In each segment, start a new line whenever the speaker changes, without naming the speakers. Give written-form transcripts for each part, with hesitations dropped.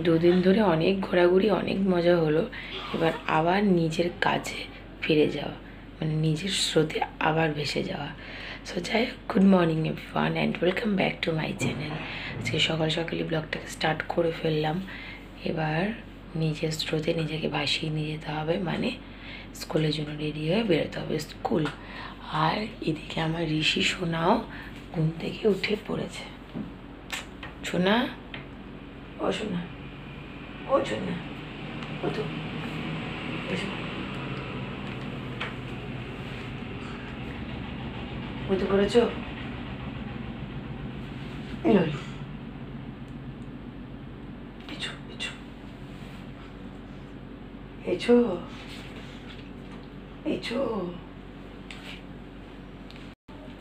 দুদিন ধরে অনেক ঘোরাঘুরি, অনেক মজা হলো। এবার আবার নিজের কাজে ফিরে যাওয়া, মানে নিজের স্রোতে আবার ভেসে যাওয়া। সো যাই হোক, good morning everyone and welcome back to my channel. আজকে সকাল সকালই ব্লগটাকে স্টার্ট করে ফেললাম। এবার নিজের স্রোতে নিজেকে ভাসিয়ে নিয়ে যেতে হবে, মানে স্কুলের জন্য রেডি হয়ে বেরোতে হবে স্কুল। আর এদিকে আমার ঋষি সোনাও ঘুম থেকে উঠে পড়েছে। সোনা, ও সোনা, ও সোনা, ও তো বুঝতে পেরেছ?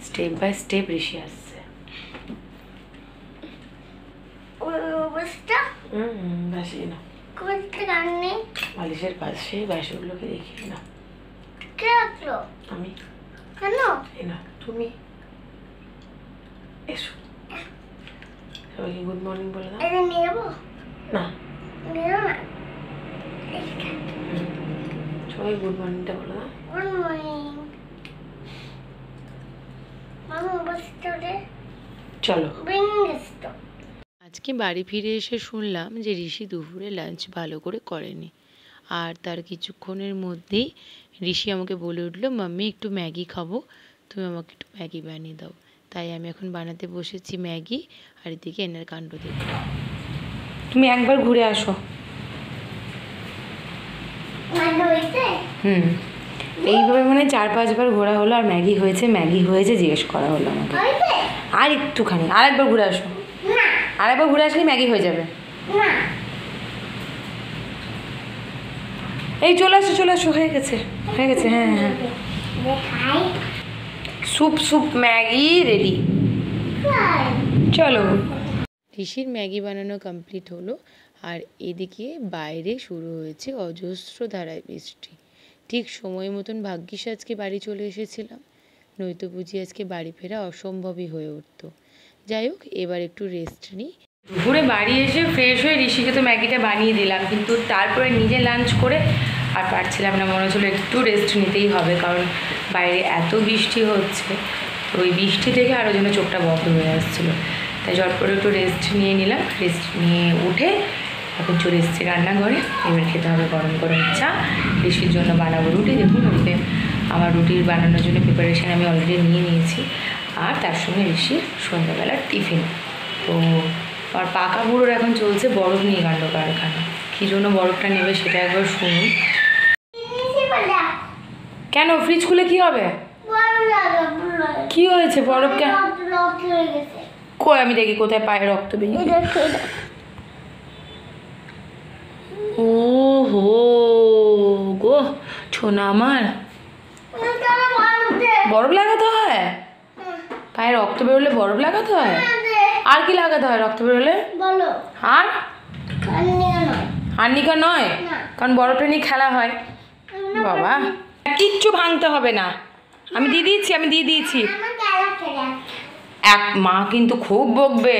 স্টেপ বাই স্টেপ ঋষি আসছে। বাসি না, বালিশের পাশে বাসগুলোকে দেখিয়ে না।
কে রাখলো?
আমি।
কেন?
না তুমি এসো, সবাইকে গুড মর্নিং বলে দাও।
এটা নিয়ে যাবো
না,
নিও না।
সবাই গুড মর্নিংটা বলে দাও।
গুড মর্নিং মামা, বসতে রে।
চলো।
আজকে বাড়ি ফিরে এসে শুনলাম যে ঋষি দুপুরে লাঞ্চ ভালো করে করেনি। আর তার কিছুক্ষণের মধ্যেই ঋষি আমাকে বলে উঠলো, মাম্মি একটু ম্যাগি খাবো, তুমি আমাকে একটু ম্যাগি বানিয়ে দাও। তাই আমি এখন বানাতে বসেছি ম্যাগি। আর এদিকে এনার কাণ্ড দেখো।
তুমি একবার ঘুরে আসো। এইভাবে মানে 4-5 বার ঘোরা হলো। আর ম্যাগি হয়েছে জিজ্ঞেস করা হলো আমাকে। আর একটুখানি আরেকবার ঘুরে আসো। আরেকবার ঘুরে আসলে ম্যাগি হয়ে যাবে। এই চলে আসো, হয়ে গেছে। হ্যাঁ, স্যুপ ম্যাগি রেডি। চলো।
ঋষির ম্যাগি বানানো কমপ্লিট হলো। আর এদিকে বাইরে শুরু হয়েছে অজস্র ধারায় বৃষ্টি। ঠিক সময় মতন ভাগ্যিস আজকে বাড়ি চলে এসেছিলাম, নয়তো বুঝি আজকে বাড়ি ফেরা অসম্ভবই হয়ে উঠতো। যাই হোক, এবার একটু রেস্ট নিই।
দুপুরে বাড়ি এসে ফ্রেশ হয়ে ঋষিকে তো ম্যাগিটা বানিয়ে দিলাম, কিন্তু তারপরে নিজে লাঞ্চ করে আর পারছিলাম না। মনে হচ্ছিলো একটু রেস্ট নিতেই হবে, কারণ বাইরে এত বৃষ্টি হচ্ছে। তো ওই বৃষ্টি থেকে আরও যেন চোখটা বন্ধ হয়ে আসছিলো। তাই ঝটপট একটু রেস্ট নিয়ে নিলাম। রেস্ট নিয়ে উঠে এখন চলে এসেছি রান্নাঘরে। এবার খেতে হবে গরম গরম চা। ঋষির জন্য বানাবো রুটি। দেখুন, ওদিকে আমার রুটির বানানোর জন্য প্রিপারেশান আমি অলরেডি নিয়ে নিয়েছি। আর তার সঙ্গে ঋষির সন্ধ্যাবেলার টিফিন। তো আর পাকা বুড়োর এখন চলছে বরফ নিয়ে কাণ্ড কারখানা। কী জন্য বরফটা নেবে সেটা একবার শুনুন। কেন ফ্রিজ খুলে কি হবে? কি হয়েছে? বরফ কেন? কই আমি দেখি কোথায় পায়ে রক্ত বেরিয়ে। ও হো গো ছোনা আমার, বরফ লাগাতে হয়? পায়ে রক্ত বেরোলে বরফ লাগাতে হয়? আর কি লাগাতে হয় রক্ত বেরোলে? আর হার্নিকা নয়, কারণ বরফটা নিয়ে খেলা হয়। বাবা, কিচ্ছু ভাঙতে হবে না, আমি দিয়ে দিয়েছি। এক মা কিন্তু খুব বকবে,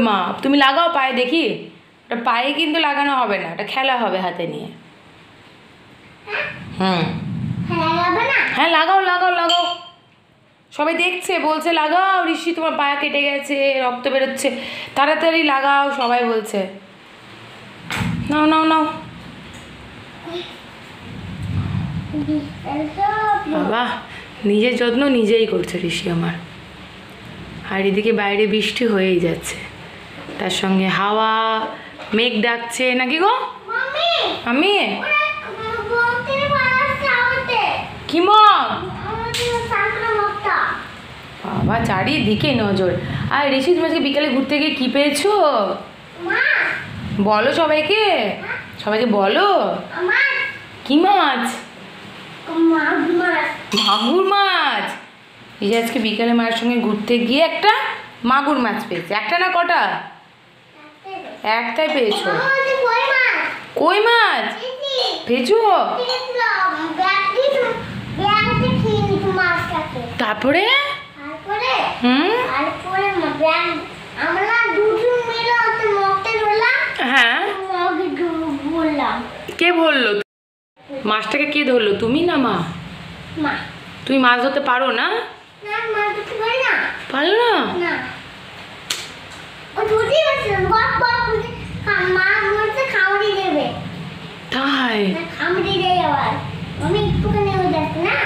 মা। তুমি লাগাও পায়ে দেখি। ওটা পায়ে কিন্তু লাগানো হবে না, এটা খেলা হবে হাতে নিয়ে। হ্যাঁ লাগাও। সবাই দেখছে, বলছে লাগাও ঋষি, তোমার পায়ে কেটে গেছে, রক্ত বেরোচ্ছে, তাড়াতাড়ি লাগাও, সবাই বলছে। নাও। বাবা, নিজের যত্ন নিজেই করছে ঋষি আমার। আর এদিকে বাইরে বৃষ্টি হয়েই যাচ্ছে, তার সঙ্গে হাওয়া, মেঘ ডাকছে নাকি গো? আমি কি মগ? বাবা, চারিদিকে নজর। আর ঋষি, তুমি আজকে বিকালে ঘুরতে গিয়ে কি পেয়েছো বলো সবাইকে বলো। কি মাছ? মাগুর মাছ। এই যে আজকে বিকালে মায়ের সঙ্গে ঘুরতে গিয়ে একটা মাগুর মাছ পেয়েছে। একটা না কটা? একটাই পেয়েছো? কই মাছ পেয়েছো? তারপরে কে ধরলো? মাছটাকে কে ধরলো, তুমি না মা?
মা।
তুমি মাছ ধরতে পারো না?
না মা ধরতে পারে না।
পারো না?
না। ও ধরতেই পারছে না। বাপ বাপ বলছে মা বলছে খাওয়াই দেবে।
তাই?
না খাওয়াই দেয় আবার। আমি একটুখানি হয়ে যাচ্ছে না।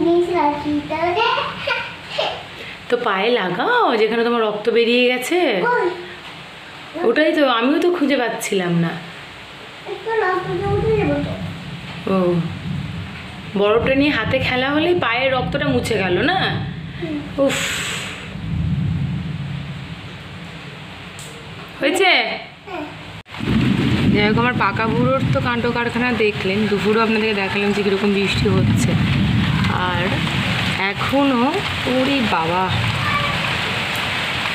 দিয়েছি রাখি তাহলে।
তো পায়ে লাগাও যেখানে তোমার রক্ত বেরিয়ে গেছে। ওটাই তো আমিও তো খুঁজে পাচ্ছিলাম না।
একটু রক্ত উঠে যাবো তো।
ও বরফটা নিয়ে হাতে খেলা হলেই পায়ের রক্তটা মুছে গেল না? উফ, হয়েছে। যাই হোক, আমার পাকা বুড়োর তো কাণ্ড কারখানা দেখলেন, দুপুরও আপনাদেরকে দেখালাম যে কীরকম বৃষ্টি হচ্ছে। আর এখনও ওরে বাবা,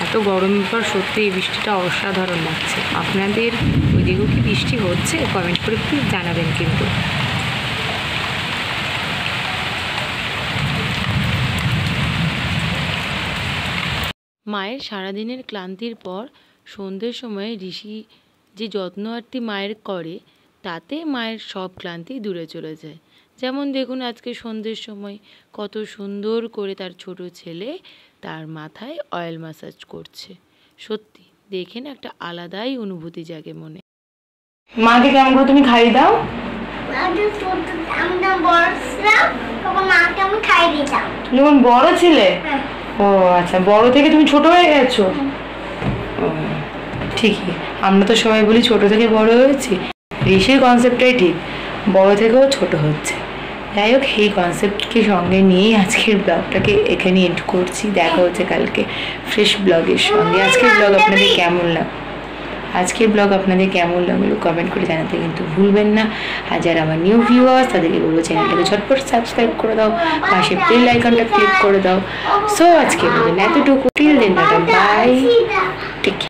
এত গরমের পর সত্যি এই বৃষ্টিটা অসাধারণ লাগছে। আপনাদের ওইদিকেও কি বৃষ্টি হচ্ছে? কমেন্ট করে প্লিজ জানাবেন কিন্তু।
মায়ের সারাদিনের ক্লান্তির পর সন্ধ্যের সময় ঋষি যে যত্ন আরতি মায়ের করে, তাতে মায়ের সব ক্লান্তি দূরে চলে যায়। যেমন দেখুন, আজকে সন্ধ্যের সময় কত সুন্দর করে তার ছোট ছেলে তার মাথায় অয়েল ম্যাসাজ করছে। সত্যি দেখেন একটা আলাদাই অনুভূতি জাগে মনে।
মাকে কেমন করে তুমি খাইয়ে দাও?
আমি বড় ছিলাম তখন মাকে আমি খাইয়ে দিতাম।
তুমি যখন বড় ছিলে?
হ্যাঁ।
ও আচ্ছা, বড় থেকে তুমি ছোট হয়ে গেছো। ঠিকই, আমরা তো সবাই বলি ছোট থেকে বড় হয়েছি। ঋষির কনসেপ্টটাই ঠিক, বড় থেকেও ছোট হচ্ছে। যাই হোক, এই কনসেপ্টকে সঙ্গে নিয়েই আজকের ব্লগটাকে এখানে এন্ড করছি। দেখা হচ্ছে কালকে ফ্রেশ ব্লগের সঙ্গে। আজকের ব্লগ আপনাদের কেমন লাগলো কমেন্ট করে জানাতে কিন্তু ভুলবেন না। আর যারা আমার নিউ ভিউয়ার্স তাদেরকে বলবো চ্যানেলটাকে ঝটপট সাবস্ক্রাইব করে দাও, পাশে বেল আইকনটা ক্লিক করে দাও। সো আজকে বলবেন এতটুকু। Till then, bye, take care.